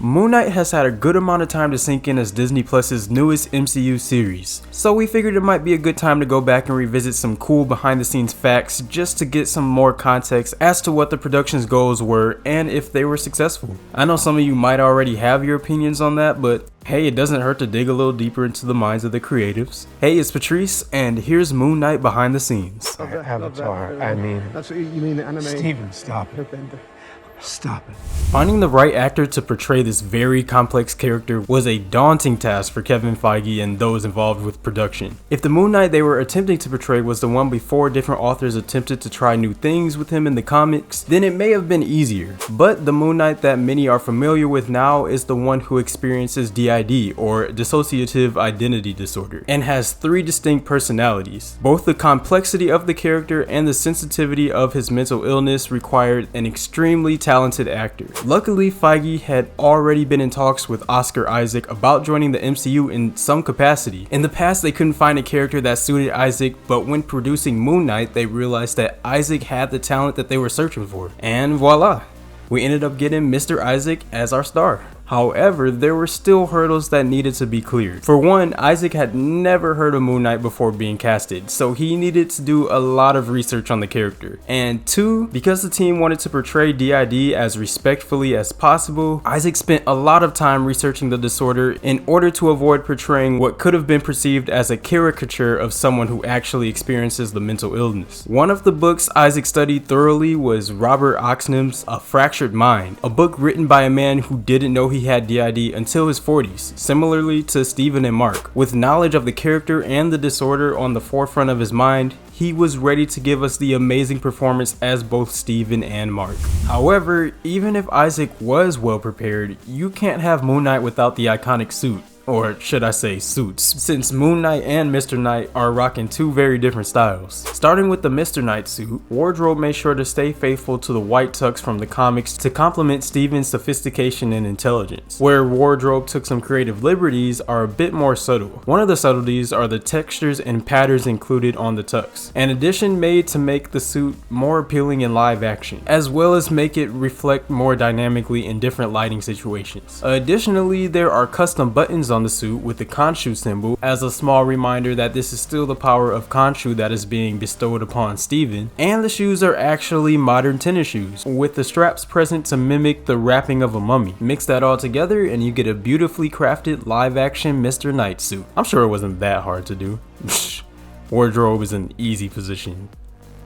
Moon Knight has had a good amount of time to sink in as Disney Plus's newest MCU series, so we figured it might be a good time to go back and revisit some cool behind the scenes facts just to get some more context as to what the production's goals were and if they were successful. I know some of you might already have your opinions on that, but hey, it doesn't hurt to dig a little deeper into the minds of the creatives. Hey, it's Patrice, and here's Moon Knight behind the scenes. Avatar, I mean... That's what you mean, the anime... Steven, stop it. Stop it. Finding the right actor to portray this very complex character was a daunting task for Kevin Feige and those involved with production. If the Moon Knight they were attempting to portray was the one before different authors attempted to try new things with him in the comics, then it may have been easier. But the Moon Knight that many are familiar with now is the one who experiences DID, or dissociative identity disorder, and has 3 distinct personalities. Both the complexity of the character and the sensitivity of his mental illness required an extremely talented actor. Luckily, Feige had already been in talks with Oscar Issac about joining the MCU in some capacity. In the past, they couldn't find a character that suited Isaac, but when producing Moon Knight, they realized that Isaac had the talent that they were searching for. And voila! We ended up getting Mr. Isaac as our star. However, there were still hurdles that needed to be cleared. For one, Isaac had never heard of Moon Knight before being casted, so he needed to do a lot of research on the character. And 2, because the team wanted to portray DID as respectfully as possible, Isaac spent a lot of time researching the disorder in order to avoid portraying what could have been perceived as a caricature of someone who actually experiences the mental illness. One of the books Isaac studied thoroughly was Robert Oxnam's A Fractured Mind, a book written by a man who didn't know he had DID until his 40s, similarly to Steven and Marc. With knowledge of the character and the disorder on the forefront of his mind, he was ready to give us the amazing performance as both Steven and Marc. However, even if Isaac was well prepared, you can't have Moon Knight without the iconic suit. Or should I say suits, since Moon Knight and Mr. Knight are rocking 2 very different styles. Starting with the Mr. Knight suit, Wardrobe made sure to stay faithful to the white tux from the comics to complement Steven's sophistication and intelligence. Where Wardrobe took some creative liberties are a bit more subtle. One of the subtleties are the textures and patterns included on the tux, an addition made to make the suit more appealing in live action, as well as make it reflect more dynamically in different lighting situations. Additionally, there are custom buttons on the suit with the Khonshu symbol as a small reminder that this is still the power of Khonshu that is being bestowed upon Steven, and the shoes are actually modern tennis shoes with the straps present to mimic the wrapping of a mummy. Mix that all together and you get a beautifully crafted live action Mr. Knight suit. I'm sure it wasn't that hard to do. Wardrobe is an easy position,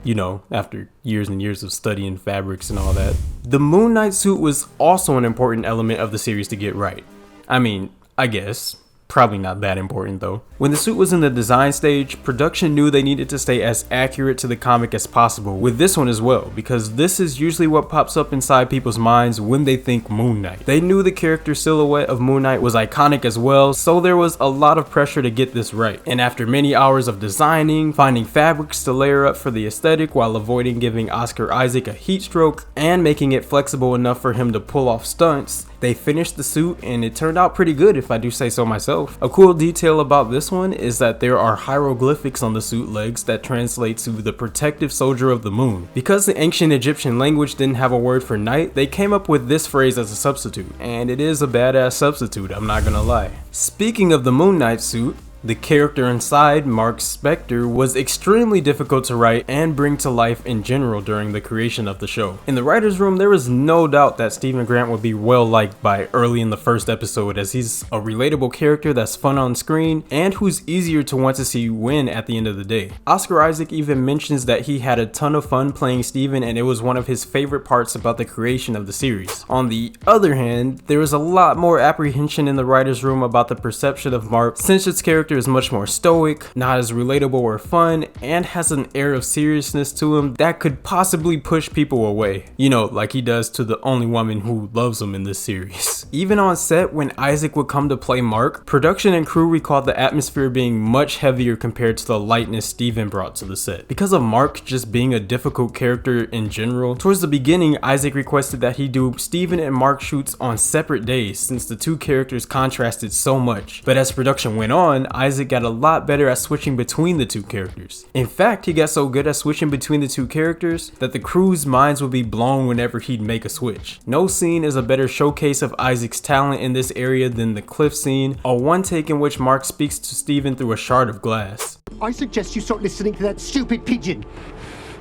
you know, after years and years of studying fabrics and all that. The Moon Knight suit was also an important element of the series to get right. I mean, I guess. Probably not that important though. When the suit was in the design stage, production knew they needed to stay as accurate to the comic as possible with this one as well, because this is usually what pops up inside people's minds when they think Moon Knight. They knew the character silhouette of Moon Knight was iconic as well, so there was a lot of pressure to get this right. And after many hours of designing, finding fabrics to layer up for the aesthetic while avoiding giving Oscar Isaac a heat stroke and making it flexible enough for him to pull off stunts, they finished the suit and it turned out pretty good if I do say so myself. A cool detail about this one is that there are hieroglyphics on the suit legs that translate to the protective soldier of the moon. Because the ancient Egyptian language didn't have a word for night, they came up with this phrase as a substitute, and it is a badass substitute, I'm not gonna lie. Speaking of the Moon Knight suit, the character inside, Marc Spector, was extremely difficult to write and bring to life in general during the creation of the show. In the writer's room, there was no doubt that Steven Grant would be well liked by early in the first episode, as he's a relatable character that's fun on screen and who's easier to want to see win at the end of the day. Oscar Isaac even mentions that he had a ton of fun playing Steven and it was one of his favorite parts about the creation of the series. On the other hand, there is a lot more apprehension in the writer's room about the perception of Marc, since its character is much more stoic, not as relatable or fun, and has an air of seriousness to him that could possibly push people away. You know, like he does to the only woman who loves him in this series. Even on set, when Isaac would come to play Marc, production and crew recalled the atmosphere being much heavier compared to the lightness Steven brought to the set. Because of Marc just being a difficult character in general, towards the beginning, Isaac requested that he do Steven and Marc shoots on separate days since the 2 characters contrasted so much. But as production went on, Issac got a lot better at switching between the two characters. In fact, he got so good at switching between the two characters that the crew's minds would be blown whenever he'd make a switch. No scene is a better showcase of Issac's talent in this area than the cliff scene, a one take in which Marc speaks to Steven through a shard of glass. I suggest you start listening to that stupid pigeon.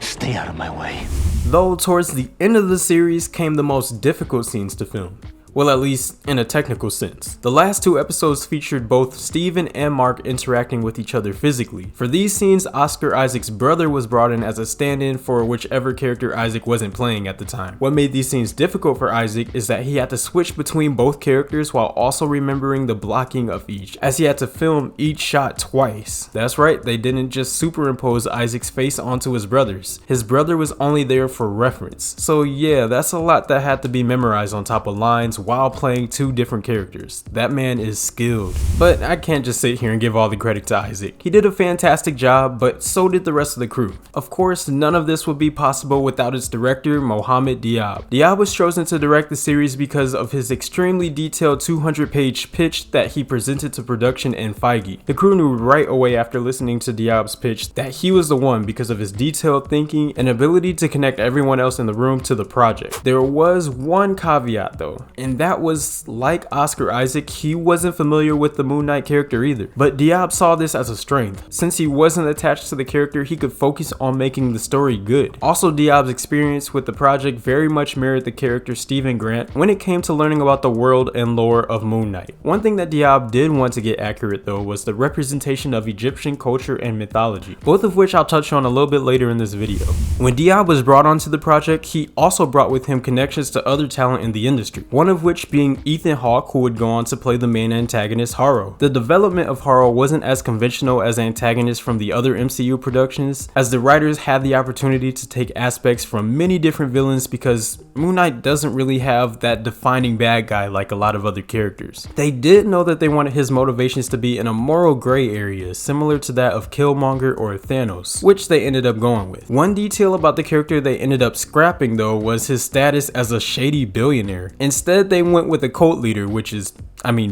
Stay out of my way. Though towards the end of the series came the most difficult scenes to film. Well, at least in a technical sense. The last 2 episodes featured both Steven and Marc interacting with each other physically. For these scenes, Oscar Isaac's brother was brought in as a stand-in for whichever character Issac wasn't playing at the time. What made these scenes difficult for Issac is that he had to switch between both characters while also remembering the blocking of each, as he had to film each shot twice. That's right, they didn't just superimpose Issac's face onto his brother's. His brother was only there for reference. So yeah, that's a lot that had to be memorized on top of lines while playing 2 different characters. That man is skilled. But I can't just sit here and give all the credit to Issac. He did a fantastic job, but so did the rest of the crew. Of course, none of this would be possible without its director, Mohamed Diab. Diab was chosen to direct the series because of his extremely detailed 200-page pitch that he presented to production and Feige. The crew knew right away after listening to Diab's pitch that he was the one because of his detailed thinking and ability to connect everyone else in the room to the project. There was one caveat though, and that was, like Oscar Issac, he wasn't familiar with the Moon Knight character either. But Diab saw this as a strength. Since he wasn't attached to the character, he could focus on making the story good. Also, Diab's experience with the project very much mirrored the character Stephen Grant when it came to learning about the world and lore of Moon Knight. One thing that Diab did want to get accurate though was the representation of Egyptian culture and mythology, both of which I'll touch on a little bit later in this video. When Diab was brought onto the project, he also brought with him connections to other talent in the industry, one of which being Ethan Hawke, who would go on to play the main antagonist Harrow. The development of Harrow wasn't as conventional as antagonists from the other MCU productions, as the writers had the opportunity to take aspects from many different villains because Moon Knight doesn't really have that defining bad guy like a lot of other characters. They did know that they wanted his motivations to be in a moral gray area, similar to that of Killmonger or Thanos, which they ended up going with. One detail about the character they ended up scrapping though was his status as a shady billionaire. Instead, they went with a cult leader, which is,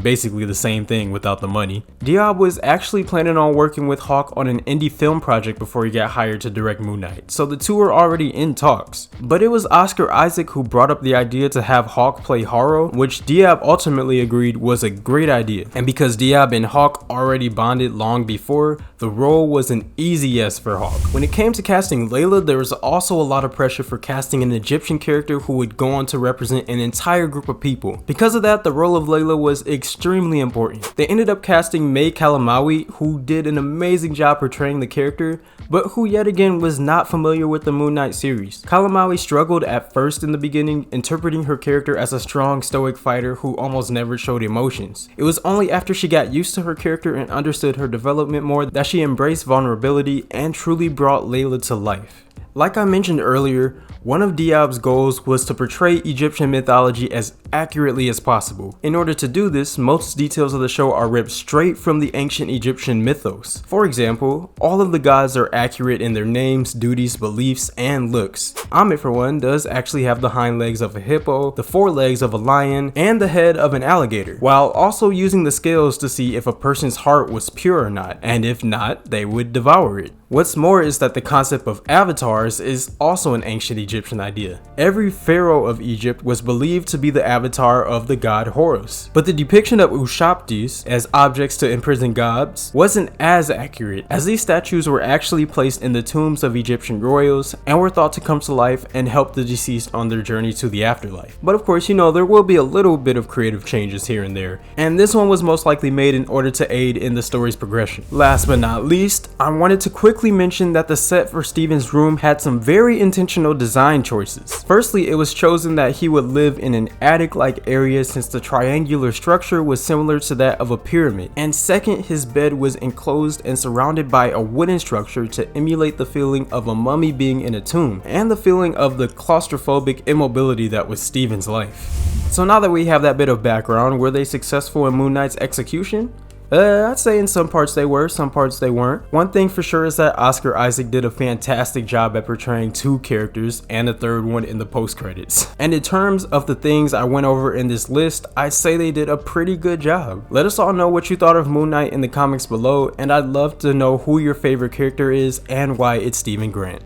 basically the same thing without the money. Diab was actually planning on working with Hawke on an indie film project before he got hired to direct Moon Knight, so the two were already in talks. But it was Oscar Issac who brought up the idea to have Hawke play Harrow, which Diab ultimately agreed was a great idea. And because Diab and Hawke already bonded long before, the role was an easy yes for Hawke. When it came to casting Layla, there was also a lot of pressure for casting an Egyptian character who would go on to represent an entire group of people. Because of that, the role of Layla was extremely important. They ended up casting May Kalamaui, who did an amazing job portraying the character, but who yet again was not familiar with the Moon Knight series. Kalamaui struggled at first in the beginning, interpreting her character as a strong, stoic fighter who almost never showed emotions. It was only after she got used to her character and understood her development more that she embraced vulnerability and truly brought Layla to life. Like I mentioned earlier, one of Diab's goals was to portray Egyptian mythology as accurately as possible. In order to do this, most details of the show are ripped straight from the ancient Egyptian mythos. For example, all of the gods are accurate in their names, duties, beliefs, and looks. Amit, for one, does actually have the hind legs of a hippo, the forelegs of a lion, and the head of an alligator, while also using the scales to see if a person's heart was pure or not, and if not, they would devour it. What's more is that the concept of avatars is also an ancient Egyptian idea. Every pharaoh of Egypt was believed to be the avatar of the god Horus, but the depiction of Ushabtis as objects to imprison gods wasn't as accurate, as these statues were actually placed in the tombs of Egyptian royals and were thought to come to life and help the deceased on their journey to the afterlife. But of course, there will be a little bit of creative changes here and there, and this one was most likely made in order to aid in the story's progression. Last but not least, I wanted to quickly mention that the set for Steven's room had some very intentional design choices. Firstly, it was chosen that he would live in an attic-like area since the triangular structure was similar to that of a pyramid. And second, his bed was enclosed and surrounded by a wooden structure to emulate the feeling of a mummy being in a tomb, and the feeling of the claustrophobic immobility that was Steven's life. So now that we have that bit of background, were they successful in Moon Knight's execution? I'd say in some parts they were, some parts they weren't. One thing for sure is that Oscar Isaac did a fantastic job at portraying two characters and a third one in the post-credits. And in terms of the things I went over in this list, I'd say they did a pretty good job. Let us all know what you thought of Moon Knight in the comments below, and I'd love to know who your favorite character is and why it's Stephen Grant.